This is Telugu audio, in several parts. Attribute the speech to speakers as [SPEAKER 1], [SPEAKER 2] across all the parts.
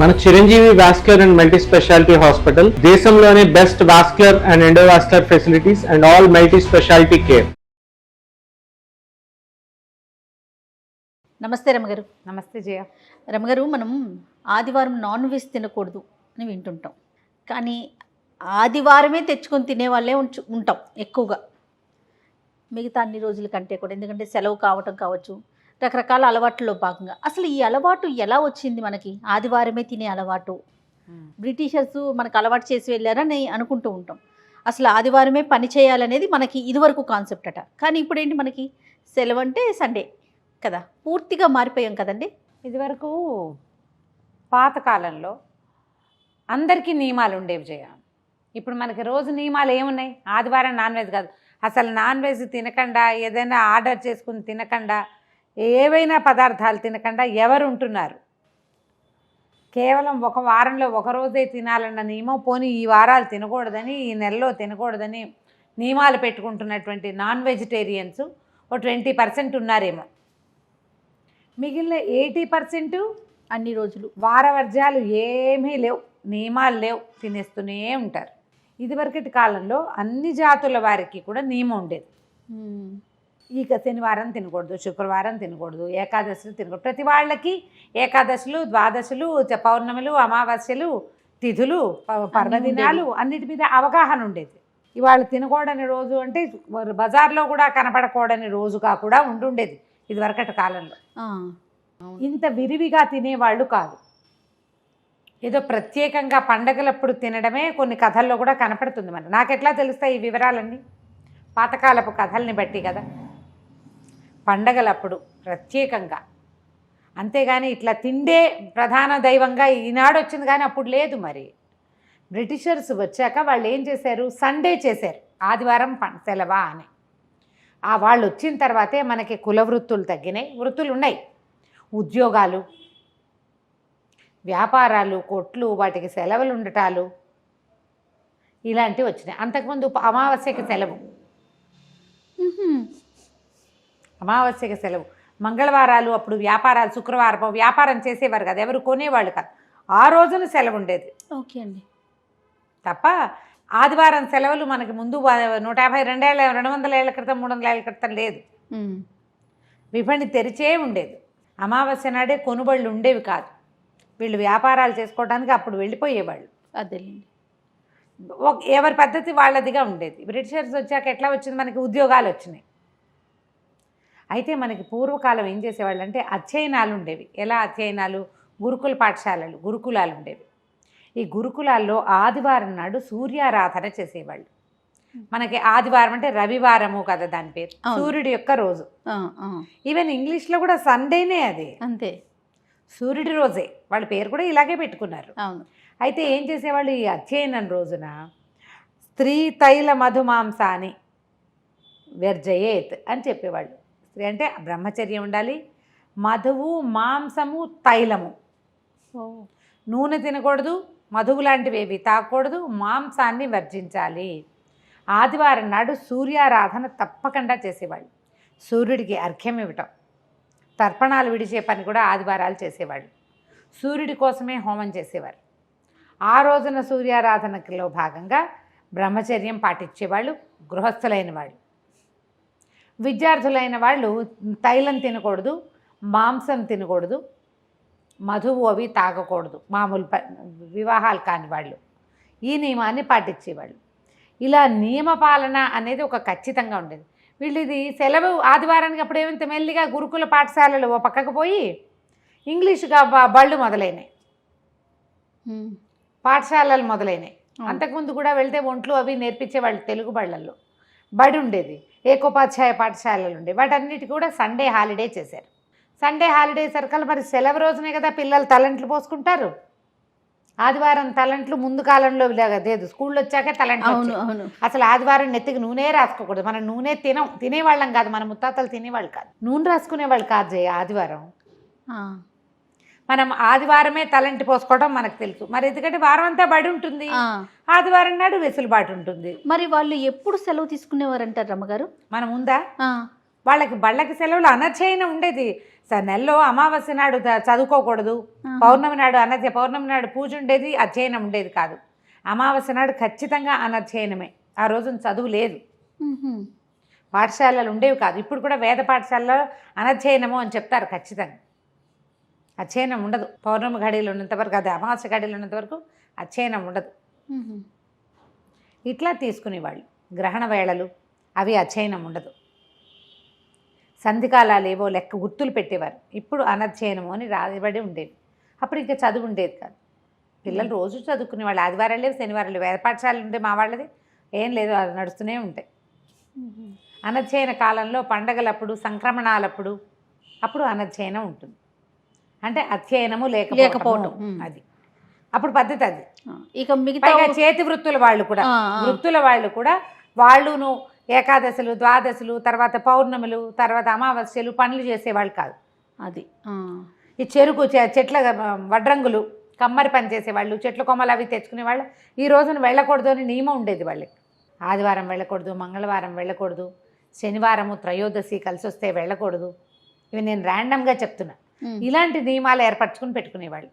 [SPEAKER 1] మన Chiranjeevi vascular and multi speciality hospital దేశంలోనే best vascular and endovascular facilities and all multi speciality care.
[SPEAKER 2] నమస్తే రమగారు.
[SPEAKER 3] నమస్తే జయ.
[SPEAKER 2] రమగారు, మనం ఆదివారం నాన్ వెజ్ తినకూడదు అని వింటుంటాం, కానీ ఆదివారమే తెచ్చుకొని తినే వాళ్ళే ఉంటాం ఎక్కువగా, మిగతా అన్ని రోజుల కంటే కూడా. ఎందుకంటే సెలవు కావటం కావచ్చు, రకరకాల అలవాట్లలో భాగంగా. అసలు ఈ అలవాటు ఎలా వచ్చింది మనకి? ఆదివారమే తినే అలవాటు బ్రిటిషర్స్ మనకు అలవాటు చేసి వెళ్ళారని అనుకుంటూ ఉంటాం. అసలు ఆదివారమే పని చేయాలనేది మనకి ఇదివరకు కాన్సెప్ట్ అట, కానీ ఇప్పుడు ఏంటి, మనకి సెలవు అంటే సండే కదా, పూర్తిగా మారిపోయాం కదండి.
[SPEAKER 3] ఇదివరకు పాతకాలంలో అందరికీ నియమాలు ఉండేవి జయ. ఇప్పుడు మనకి రోజు నియమాలు ఏమున్నాయి? ఆదివారం నాన్ వెజ్ కాదు, అసలు నాన్ వెజ్ తినకుండా, ఏదైనా ఆర్డర్ చేసుకుని తినకుండా, ఏవైనా పదార్థాలు తినకుండా ఎవరు ఉంటున్నారు? కేవలం ఒక వారంలో ఒక రోజే తినాలన్న నియమం, పోనీ ఈ వారాలు తినకూడదని, ఈ నెలలో తినకూడదని నియమాలు పెట్టుకుంటున్నటువంటి నాన్ వెజిటేరియన్స్ ఓ 20% ఉన్నారేమో. మిగిలిన 80%
[SPEAKER 2] అన్ని రోజులు
[SPEAKER 3] వారవర్జ్యాలు ఏమీ లేవు, నియమాలు లేవు, తినేస్తూనే ఉంటారు. ఇదివరకటి కాలంలో అన్ని జాతుల వారికి కూడా నియమం ఉండేది. ఇక శనివారం తినకూడదు, శుక్రవారం తినకూడదు, ఏకాదశులు తినకూడదు. ప్రతి వాళ్ళకి ఏకాదశులు, ద్వాదశులు, పౌర్ణములు, అమావాస్యలు, తిథులు, పర్వదినాలు అన్నిటి మీద అవగాహన ఉండేది. ఇవాళ తినకూడని రోజు అంటే బజార్లో కూడా కనపడకూడని రోజుగా కూడా ఉండుండేది ఇదివరకటి కాలంలో. ఇంత విరివిగా తినేవాళ్ళు కాదు. ఏదో ప్రత్యేకంగా పండగలప్పుడు తినడమే కొన్ని కథల్లో కూడా కనపడుతుంది. మన నాకెట్లా తెలుస్తాయి ఈ వివరాలన్నీ? పాతకాలపు కథల్ని బట్టి కదా. పండగలప్పుడు ప్రత్యేకంగా, అంతేగాని ఇట్లా తిండే ప్రధాన దైవంగా ఈనాడు వచ్చింది, కానీ అప్పుడు లేదు. మరి బ్రిటిషర్స్ వచ్చాక వాళ్ళు ఏం చేశారు? సండే చేశారు, ఆదివారం సెలవా అని. వాళ్ళు వచ్చిన తర్వాతే మనకి కుల వృత్తులు తగ్గినాయి, వృత్తులు ఉన్నాయి, ఉద్యోగాలు, వ్యాపారాలు, కొట్లు, వాటికి సెలవులు ఉండటాలు ఇలాంటివి వచ్చినాయి. అంతకుముందు అమావాస్యకి సెలవు, అమావాస్యకి సెలవు, మంగళవారాలు అప్పుడు వ్యాపారాలు, శుక్రవారం వ్యాపారం చేసేవారు కదా, ఎవరు కొనేవాళ్ళు కాదు, ఆ రోజున సెలవు ఉండేది.
[SPEAKER 2] ఓకే అండి.
[SPEAKER 3] తప్ప ఆదివారం సెలవులు మనకి ముందు 152 ఏళ్ళ, 200 ఏళ్ల క్రితం, 300 ఏళ్ల క్రితం లేదు. విపణి తెరిచే ఉండేది. అమావాస్య నాడే కొనుబళ్ళు ఉండేవి కాదు. వీళ్ళు వ్యాపారాలు చేసుకోవడానికి అప్పుడు వెళ్ళిపోయేవాళ్ళు.
[SPEAKER 2] అదేలేండి,
[SPEAKER 3] ఎవరి పద్ధతి వాళ్ళదిగా ఉండేది. బ్రిటిషర్స్ వచ్చాక ఎట్లా వచ్చింది? మనకి ఉద్యోగాలు వచ్చినాయి. అయితే మనకి పూర్వకాలం ఏం చేసేవాళ్ళు అంటే అధ్యయనాలు ఉండేవి. ఎలా అధ్యయనాలు? గురుకుల పాఠశాలలు, గురుకులాలు ఉండేవి. ఈ గురుకులాల్లో ఆదివారం నాడు సూర్యారాధన చేసేవాళ్ళు. మనకి ఆదివారం అంటే రవివారము కదా దాని పేరు, సూర్యుడి యొక్క రోజు. ఈవెన్ ఇంగ్లీష్లో కూడా సండేనే అది, అంతే, సూర్యుడి రోజే. వాళ్ళ పేరు కూడా ఇలాగే పెట్టుకున్నారు. అయితే ఏం చేసేవాళ్ళు? ఈ అధ్యయనం రోజున స్త్రీ తైల మధుమాంసాని వ్యర్జయేత్ అని చెప్పేవాళ్ళు. స్త్రీ అంటే బ్రహ్మచర్యం ఉండాలి, మధువు, మాంసము, తైలము, నూనె తినకూడదు, మధువు లాంటివి ఏవి తాగకూడదు, మాంసాన్ని వర్జించాలి. ఆదివారం నాడు సూర్యారాధన తప్పకుండా చేసేవాళ్ళు. సూర్యుడికి అర్ఘ్యం ఇవ్వటం, తర్పణాలు విడిచే పని కూడా ఆదివారాలు చేసేవాళ్ళు. సూర్యుడి కోసమే హోమం చేసేవారు. ఆ రోజున సూర్యారాధనలో భాగంగా బ్రహ్మచర్యం పాటించేవాళ్ళు గృహస్థులైన వాళ్ళు. విద్యార్థులైన వాళ్ళు తైలం తినకూడదు, మాంసం తినకూడదు, మధువు అవి తాగకూడదు, మామూలు వివాహాలు కాని వాళ్ళు ఈ నియమాన్ని పాటించేవాళ్ళు. ఇలా నియమపాలన అనేది ఒక ఖచ్చితంగా ఉండేది. వీళ్ళు ఇది సెలవు ఆదివారానికి అప్పుడు ఏమంత మెల్లిగా గురుకుల పాఠశాలలు ఓ పక్కకు పోయి ఇంగ్లీషుగా బళ్ళు మొదలైనాయి, పాఠశాలలు మొదలైనాయి. అంతకుముందు కూడా వెళ్తే ఒంట్లు అవి నేర్పించేవాళ్ళు. తెలుగు బళ్ళల్లో బడి ఉండేది, ఏకోపాధ్యాయ పాఠశాలలు ఉండేవి. వాటన్నిటి కూడా సండే హాలిడే చేశారు. సండే హాలిడే సర్కల్ మరి సెలవు రోజునే కదా పిల్లలు తలంట్లు పోసుకుంటారు. ఆదివారం తలంట్లు ముందు కాలంలో లేదు, స్కూల్లో వచ్చాక తలంట్లు. అసలు ఆదివారం నెత్తికి నూనె రాసుకోకూడదు. మనం నూనె తినేవాళ్ళం కాదు, మన ముత్తాతలు తినేవాళ్ళు కాదు, నూనె రాసుకునేవాళ్ళు కాదు జయ. ఆదివారం మనం ఆదివారమే తలంటి పోసుకోవడం మనకు తెలుసు. మరి ఎందుకంటే వారం అంతా బడి ఉంటుంది, ఆదివారం నాడు వెసులుబాటు ఉంటుంది.
[SPEAKER 2] మరి వాళ్ళు ఎప్పుడు సెలవు తీసుకునేవారంటారు రమ్మగారు?
[SPEAKER 3] మనం ఉందా? వాళ్ళకి బళ్ళకి సెలవులు అనధ్యయనం ఉండేది. నెలలో అమావాస్య నాడు చదువుకోకూడదు, పౌర్ణమి నాడు పౌర్ణమి నాడు పూజ ఉండేది, అధ్యయనం ఉండేది కాదు. అమావాస్య నాడు ఖచ్చితంగా అనధ్యయనమే. ఆ రోజున చదువు లేదు, పాఠశాలలు ఉండేవి కాదు. ఇప్పుడు కూడా వేద పాఠశాలలో అనధ్యయనము అని చెప్తారు ఖచ్చితంగా. అధ్యయనం ఉండదు పౌర్ణమి ఘడియలు ఉన్నంతవరకు, అది అమావాస్య ఘడియలు ఉన్నంతవరకు అధ్యయనం ఉండదు. ఇట్లా తీసుకునేవాళ్ళు. గ్రహణ వేళలు అవి అధ్యయనం ఉండదు. సంధికాలాలు ఏవో లెక్క గుర్తులు పెట్టేవారు. ఇప్పుడు అనధ్యయనము అని రాయబడి ఉండేది. అప్పుడు ఇంకా చదువు ఉండేది కాదు. పిల్లలు రోజు చదువుకునేవాళ్ళు. ఆదివారాలు లేవు, శనివారాలు వేద పాఠశాలలు ఉండే మా వాళ్ళది ఏం లేదు, అది నడుస్తూనే ఉంటాయి. అనధ్యయన కాలంలో పండగలప్పుడు, సంక్రమణాలప్పుడు అప్పుడు అనధ్యయనం ఉంటుంది. అంటే అధ్యయనము లేకపోవటం అది అప్పుడు పద్ధతి. అది
[SPEAKER 2] ఇక మిగతా
[SPEAKER 3] చేతి వృత్తుల వాళ్ళు కూడా, వృత్తుల వాళ్ళు కూడా వాళ్ళును ఏకాదశులు, ద్వాదశులు, తర్వాత పౌర్ణములు, తర్వాత అమావాస్యలు పనులు చేసేవాళ్ళు కాదు.
[SPEAKER 2] అది
[SPEAKER 3] ఈ చెరుకు చెట్ల వడ్రంగులు, కమ్మరి పని చేసేవాళ్ళు, చెట్ల కొమ్మలు అవి తెచ్చుకునేవాళ్ళు. ఈ రోజున వెళ్ళకూడదు అని నియమం ఉండేది వాళ్ళకి. ఆదివారం వెళ్ళకూడదు, మంగళవారం వెళ్ళకూడదు, శనివారము త్రయోదశి కలిసి వస్తే వెళ్ళకూడదు. ఇవి నేను ర్యాండమ్గా చెప్తున్నా. ఇలాంటి నియమాలు ఏర్పరచుకుని పెట్టుకునేవాళ్ళు.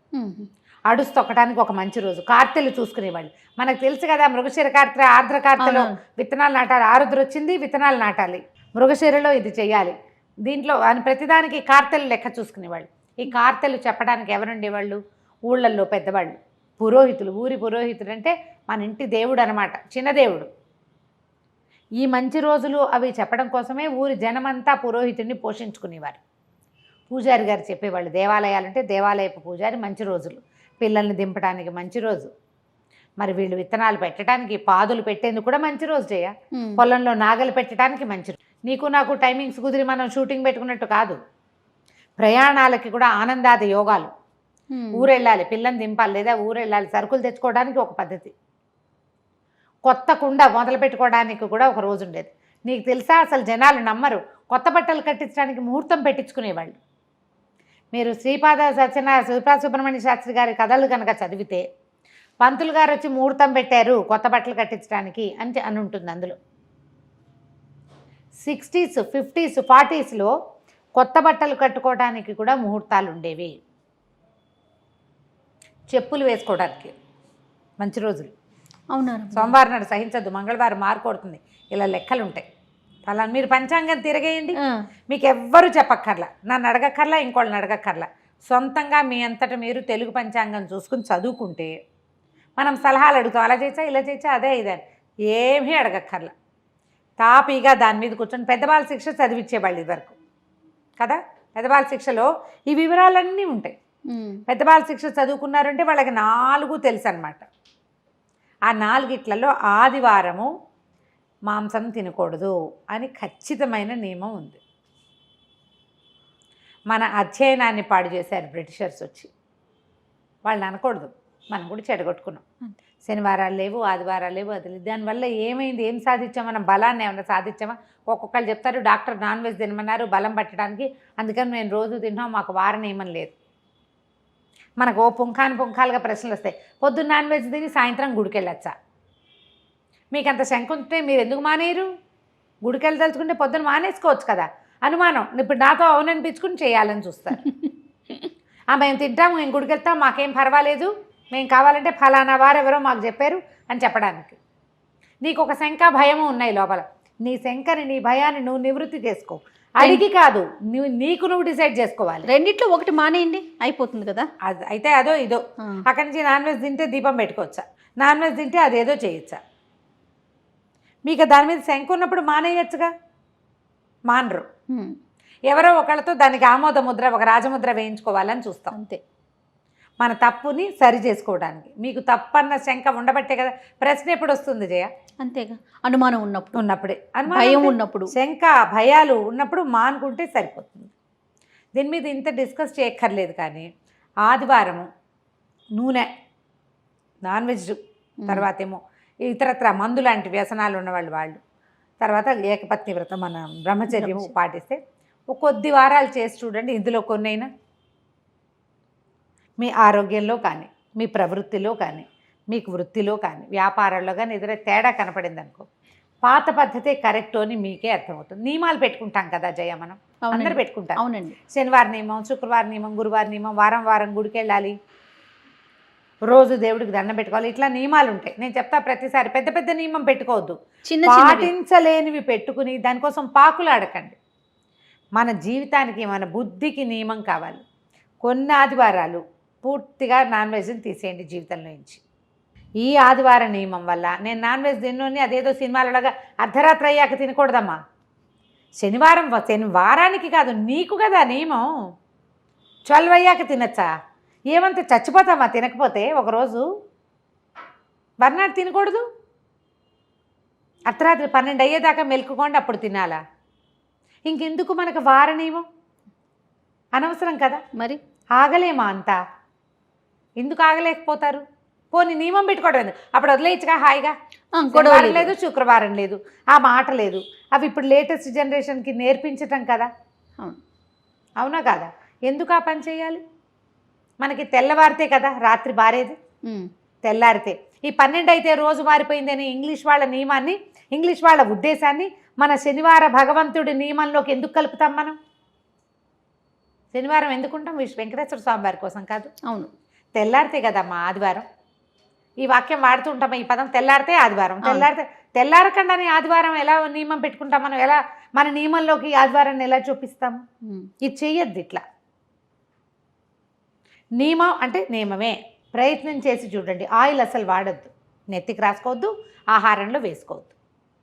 [SPEAKER 3] అడుసు తొక్కడానికి ఒక మంచి రోజు, కార్తెలు చూసుకునేవాళ్ళు. మనకు తెలుసు కదా, మృగశిర కార్తె, ఆర్ద్ర కార్తెలో విత్తనాలు నాటాలి. ఆరుద్ర వచ్చింది, విత్తనాలు నాటాలి. మృగశిరలో ఇది చెయ్యాలి. దీంట్లో ప్రతిదానికి కార్తెలు లెక్క చూసుకునేవాళ్ళు. ఈ కార్తెలు చెప్పడానికి ఎవరుండేవాళ్ళు? ఊళ్ళల్లో పెద్దవాళ్ళు, పురోహితులు. ఊరి పురోహితుడు అంటే మన ఇంటి దేవుడు అనమాట, చిన్న దేవుడు. ఈ మంచి రోజులు అవి చెప్పడం కోసమే ఊరి జనమంతా పురోహితుడిని పోషించుకునేవారు. పూజారి గారు చెప్పేవాళ్ళు. దేవాలయాలంటే దేవాలయపు పూజారి మంచి రోజులు, పిల్లల్ని దింపడానికి మంచి రోజు, మరి వీళ్ళు విత్తనాలు పెట్టడానికి, పాదులు పెట్టేందుకు కూడా మంచి రోజు చేయ, పొలంలో నాగలు పెట్టడానికి మంచి రోజు. నీకు నాకు టైమింగ్స్ కుదిరి మనం షూటింగ్ పెట్టుకున్నట్టు కాదు. ప్రయాణాలకి కూడా ఆనందాది యోగాలు. ఊరెళ్ళాలి, పిల్లని దింపాలి, లేదా ఊరెళ్ళాలి, సరుకులు తెచ్చుకోవడానికి ఒక పద్ధతి. కొత్త కుండ మొదలు పెట్టుకోవడానికి కూడా ఒక రోజు ఉండేది. నీకు తెలుసా, అసలు జనాలు నమ్మరు, కొత్త బట్టలు కట్టించడానికి ముహూర్తం పెట్టించుకునేవాళ్ళు. మీరు శ్రీపాద సుబ్రహ్మణ్య శాస్త్రి గారి కథలు కనుక చదివితే, పంతులు గారు వచ్చి ముహూర్తం పెట్టారు కొత్త బట్టలు కట్టించడానికి అని ఉంటుంది. అందులో 60s, 50s, 40sలో కొత్త బట్టలు కట్టుకోవడానికి కూడా ముహూర్తాలు ఉండేవి. చెప్పులు వేసుకోవడానికి మంచి రోజులు.
[SPEAKER 2] అవునారు.
[SPEAKER 3] సోమవారం నాడు సహించద్దు, మంగళవారం మారుకొడుతుంది, ఇలా లెక్కలు ఉంటాయి. అలా మీరు పంచాంగం తిరగేయండి, మీకు ఎవ్వరూ చెప్పక్కర్లా, నన్ను అడగక్కర్లా, ఇంకోళ్ళని అడగక్కర్లా. సొంతంగా మీ అంతటా మీరు తెలుగు పంచాంగం చూసుకుని చదువుకుంటే మనం సలహాలు అడుగుతాం. అలా చేసా, ఇలా చేసా, అదే ఇదే ఏమీ అడగక్కర్లా. తాపీగా దాని మీద కూర్చొని పెద్దవాళ్ళ శిక్ష చదివించేవాళ్ళు ఇదివరకు కదా. పెద్దవాళ్ళ శిక్షలో ఈ వివరాలన్నీ ఉంటాయి. పెద్దవాళ్ళ శిక్ష చదువుకున్నారంటే వాళ్ళకి 4 తెలుసు అన్నమాట. ఆ 4 ఆదివారము మాంసం తినకూడదు అని ఖచ్చితమైన నియమం ఉంది. మన అధ్యయనాన్ని పాడు చేశారు బ్రిటిషర్స్ వచ్చి. వాళ్ళని అనకూడదు, మనం కూడా చెడగొట్టుకున్నాం. శనివారాలు లేవు, ఆదివారాలు లేవు, అది దానివల్ల ఏమైంది, ఏం సాధించాం? మనం బలాన్ని ఏమైనా సాధించామా? ఒక్కొక్కరు చెప్తారు డాక్టర్ నాన్ వెజ్ తినమన్నారు బలం పట్టడానికి, అందుకని మేము రోజు తింటాం, మాకు వార నియమం లేదు. మనకు ఓ పుంఖాలుగా ప్రశ్నలు వస్తాయి. పొద్దున్న నాన్ వెజ్ తిని సాయంత్రం గుడికి వెళ్ళొచ్చా? మీకు అంత శంక ఉంటే మీరు ఎందుకు మానేయరు? గుడికి వెళ్ళదలుచుకుంటే పొద్దున్న మానేసుకోవచ్చు కదా. అనుమానం, ఇప్పుడు నాతో అవుననిపించుకుని చేయాలని చూస్తారు. మేము తింటాము, మేము గుడికి వెళ్తాం, మాకేం పర్వాలేదు, మేము కావాలంటే ఫలానా వారెవరో మాకు చెప్పారు అని చెప్పడానికి. నీకు ఒక శంక భయము ఉన్నాయి లోపల. నీ శంకని, నీ భయాన్ని నువ్వు నివృత్తి చేసుకో. అడిగి కాదు, నువ్వు డిసైడ్ చేసుకోవాలి.
[SPEAKER 2] రెండిట్లో ఒకటి మానేయండి, అయిపోతుంది కదా.
[SPEAKER 3] అది అయితే అదో ఇదో. అక్కడి నుంచి నాన్ వెజ్ తింటే దీపం పెట్టుకోవచ్చా? నాన్ వెజ్ తింటే అదేదో చేయొచ్చా? మీకు దాని మీద శంక ఉన్నప్పుడు మానేయచ్చుగా. మానరు. ఎవరో ఒకళ్ళతో దానికి ఆమోద ముద్ర, ఒక రాజముద్ర వేయించుకోవాలని చూస్తాం అంతే, మన తప్పుని సరి చేసుకోవడానికి. మీకు తప్పన్న శంక ఉండబట్టే కదా ప్రశ్న ఎప్పుడు వస్తుంది జయ?
[SPEAKER 2] అంతేగా, అనుమానం ఉన్నప్పుడే, భయం ఉన్నప్పుడు,
[SPEAKER 3] శంక భయాలు ఉన్నప్పుడు మానుకుంటే సరిపోతుంది. దీని మీద ఇంత డిస్కస్ చేయక్కర్లేదు. కానీ ఆదివారము నూనె, నాన్ వెజ్, తర్వాత ఏమో ఇతరత్ర మందు లాంటి వ్యసనాలు ఉన్నవాళ్ళు, తర్వాత ఏకపత్ని వ్రతం, మన బ్రహ్మచర్యము పాటిస్తే కొద్ది వారాలు చేసి చూడండి. ఇందులో కొన్నైనా మీ ఆరోగ్యంలో కానీ, మీ ప్రవృత్తిలో కానీ, మీకు వృత్తిలో కానీ, వ్యాపారాల్లో కానీ ఎదురే తేడా కనపడింది అనుకో, పాత పద్ధతే కరెక్ట్ అని మీకే అర్థమవుతుంది. నియమాలు పెట్టుకుంటాం కదా జయ మనం.
[SPEAKER 2] అవునండి.
[SPEAKER 3] అందరు పెట్టుకుంటారు.
[SPEAKER 2] అవునండి.
[SPEAKER 3] శనివారం నియమం, శుక్రవారం నియమం, గురువారం నియమం, వారం వారం గుడికి వెళ్ళాలి, రోజు దేవుడికి దండం పెట్టుకోవాలి, ఇట్లా నియమాలు ఉంటాయి. నేను చెప్తా ప్రతిసారి పెద్ద పెద్ద నియమం పెట్టుకోవద్దు,
[SPEAKER 2] చిన్న చిన్నవి.
[SPEAKER 3] పాటించలేనివి పెట్టుకుని దానికోసం పాకులాడకండి. మన జీవితానికి మన బుద్ధికి నియమం కావాలి. కొన్ని ఆదివారాలు పూర్తిగా నాన్ వెజ్ని తీసేయండి జీవితంలో నుంచి. ఈ ఆదివారం నియమం వల్ల నేను నాన్ వెజ్ తిన్నోని అదేదో సినిమాలలాగా అర్ధరాత్రి అయ్యాక తినకూడదమ్మా. వారానికి కాదు, నీకు కదా నియమం. 12 అయ్యాక తినచ్చా? ఏమంత చచ్చిపోతామా తినకపోతే? ఒకరోజు మర్నాడు తినకూడదు. అర్ధరాత్రి 12 అయ్యేదాకా మెలుకుకోండి, అప్పుడు తినాలా? ఇంకెందుకు మనకు వార నియమం? అనవసరం కదా.
[SPEAKER 2] మరి
[SPEAKER 3] ఆగలేమా అంతా? ఎందుకు ఆగలేకపోతారు? పోనీ నియమం పెట్టుకోవడం, అప్పుడు వదిలేయచ్చుగా హాయిగా. శనివారం లేదు, శుక్రవారం లేదు, ఆ మాట లేదు. అవి ఇప్పుడు లేటెస్ట్ జనరేషన్కి నేర్పించటం కదా. అవునా కాదా? ఎందుకు ఆ పని చేయాలి? మనకి తెల్లవారితే కదా రాత్రి బారేది, తెల్లారితే. ఈ 12 అయితే రోజు మారిపోయిందని ఇంగ్లీష్ వాళ్ళ నియమాన్ని, ఇంగ్లీష్ వాళ్ళ ఉద్దేశాన్ని మన శనివార భగవంతుడి నియమంలోకి ఎందుకు కలుపుతాం మనం? శనివారం ఎందుకుంటాం? వెంకటేశ్వర స్వామి వారి కోసం కాదు.
[SPEAKER 2] అవును,
[SPEAKER 3] తెల్లారితే కదమ్మా ఆదివారం. ఈ వాక్యం వాడుతూ ఉంటాం, ఈ పదం తెల్లారితే ఆదివారం. తెల్లారకండానే ఆదివారం ఎలా నియమం పెట్టుకుంటాం మనం? ఎలా మన నియమంలోకి ఆదివారాన్ని ఎలా చూపిస్తాము? ఇది చెయ్యొద్దు. ఇట్లా నియమం అంటే నియమమే. ప్రయత్నం చేసి చూడండి. ఆయిల్ అసలు వాడద్దు, నెత్తికి రాసుకోవద్దు, ఆహారంలో వేసుకోవద్దు.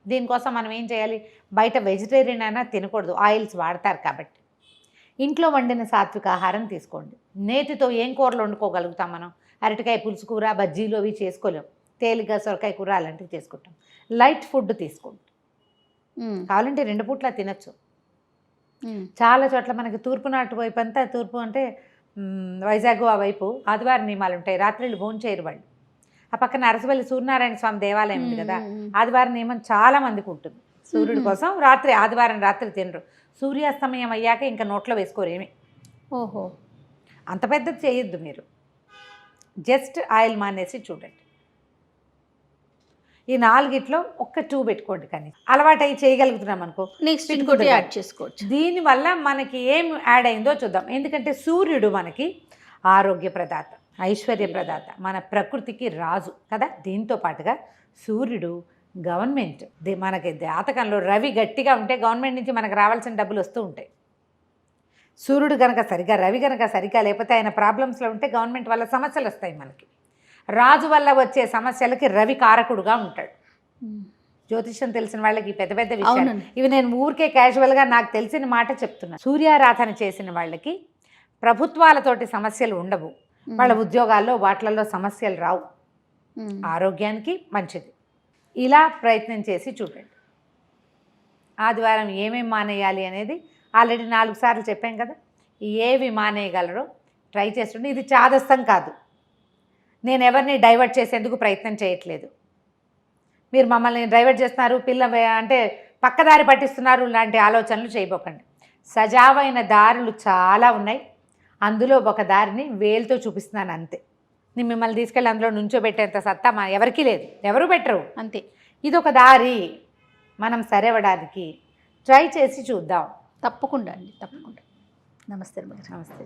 [SPEAKER 3] దీనికోసం మనం ఏం చేయాలి? బయట వెజిటేరియన్ అయినా తినకూడదు, ఆయిల్స్ వాడతారు కాబట్టి. ఇంట్లో వండిన సాత్విక ఆహారం తీసుకోండి. నేతితో ఏం కూరలు వండుకోగలుగుతాం మనం? అరటికాయ పులుసు కూర, బజ్జీలు అవి చేసుకోలేం. తేలిక సొరకాయ కూర అలాంటివి చేసుకుంటాం. లైట్ ఫుడ్ తీసుకోండి. కావాలంటే 2 పూట్ల తినచ్చు. చాలా చోట్ల మనకి తూర్పు నాటు వైపు అంతా, తూర్పు అంటే వైజాగ్ ఆ వైపు ఆదివారం నియమాలు ఉంటాయి. రాత్రులు భోంచేయరు వాళ్ళు. ఆ పక్కన అరసవల్లి సూర్యనారాయణ స్వామి దేవాలయం ఉంది కదా, ఆదివారం నియమం చాలా మందికి ఉంటుంది. సూర్యుడి కోసం రాత్రి, ఆదివారం రాత్రి తినరు. సూర్యాస్తమయం అయ్యాక ఇంకా నోట్లో వేసుకోరు ఏమి.
[SPEAKER 2] ఓహో,
[SPEAKER 3] అంత పెద్దది చేయొద్దు మీరు. జస్ట్ ఆయిల్ మానేసి చూడండి. ఈ 4 ఒక్క 2 పెట్టుకోండి. కానీ అలవాటు అయ్యి చేయగలుగుతున్నాం అనుకో,
[SPEAKER 2] నెక్స్ట్ ఇంకోటి యాడ్ చేసుకోవచ్చు.
[SPEAKER 3] దీనివల్ల మనకి ఏం యాడ్ అయిందో చూద్దాం. ఎందుకంటే సూర్యుడు మనకి ఆరోగ్య ప్రదాత, ఐశ్వర్య ప్రదాత, మన ప్రకృతికి రాజు కదా. దీంతో పాటుగా సూర్యుడు గవర్నమెంట్, మనకి జాతకంలో రవి గట్టిగా ఉంటే గవర్నమెంట్ నుంచి మనకు రావాల్సిన డబ్బులు వస్తూ ఉంటాయి. సూర్యుడు కనుక సరిగా, రవి కనుక సరిగా లేకపోతే ఆయన ప్రాబ్లమ్స్లో ఉంటే గవర్నమెంట్ వల్ల సమస్యలు వస్తాయి మనకి. రాజు వల్ల వచ్చే సమస్యలకి రవి కారకుడుగా ఉంటాడు. జ్యోతిష్యం తెలిసిన వాళ్ళకి పెద్ద పెద్ద విషయాలు ఇవి నేను ఊరికే క్యాజువల్గా నాకు తెలిసిన మాట చెప్తున్నా. సూర్యారాధన చేసిన వాళ్ళకి ప్రభుత్వాలతోటి సమస్యలు ఉండవు, వాళ్ళ ఉద్యోగాల్లో వాటిలలో సమస్యలు రావు, ఆరోగ్యానికి మంచిది. ఇలా ప్రయత్నం చేసి చూడండి. ఆదివారం ఏమేమి మానేయాలి అనేది ఆల్రెడీ 4 సార్లు చెప్పాం కదా. ఏవి మానేయగలరో ట్రై చేస్తుండే. ఇది చాదస్తం కాదు, నేను ఎవరిని డైవర్ట్ చేసేందుకు ప్రయత్నం చేయట్లేదు. మీరు మమ్మల్ని డైవర్ట్ చేస్తున్నారు, అంటే పక్కదారి పట్టిస్తున్నారు లాంటి ఆలోచనలు చేయబోకండి. సజావైన దారులు చాలా ఉన్నాయి, అందులో ఒక దారిని వేలుతో చూపిస్తున్నాను అంతే. నేను మిమ్మల్ని తీసుకెళ్ళి అందులో నుంచోబెట్టేంత సత్తా ఎవరికీ లేదు, ఎవరు పెట్టరు అంతే. ఇది ఒక దారి, మనం సరేవడానికి ట్రై చేసి చూద్దాం.
[SPEAKER 2] తప్పకుండా అండి, తప్పకుండా. నమస్తే.
[SPEAKER 3] నమస్తే.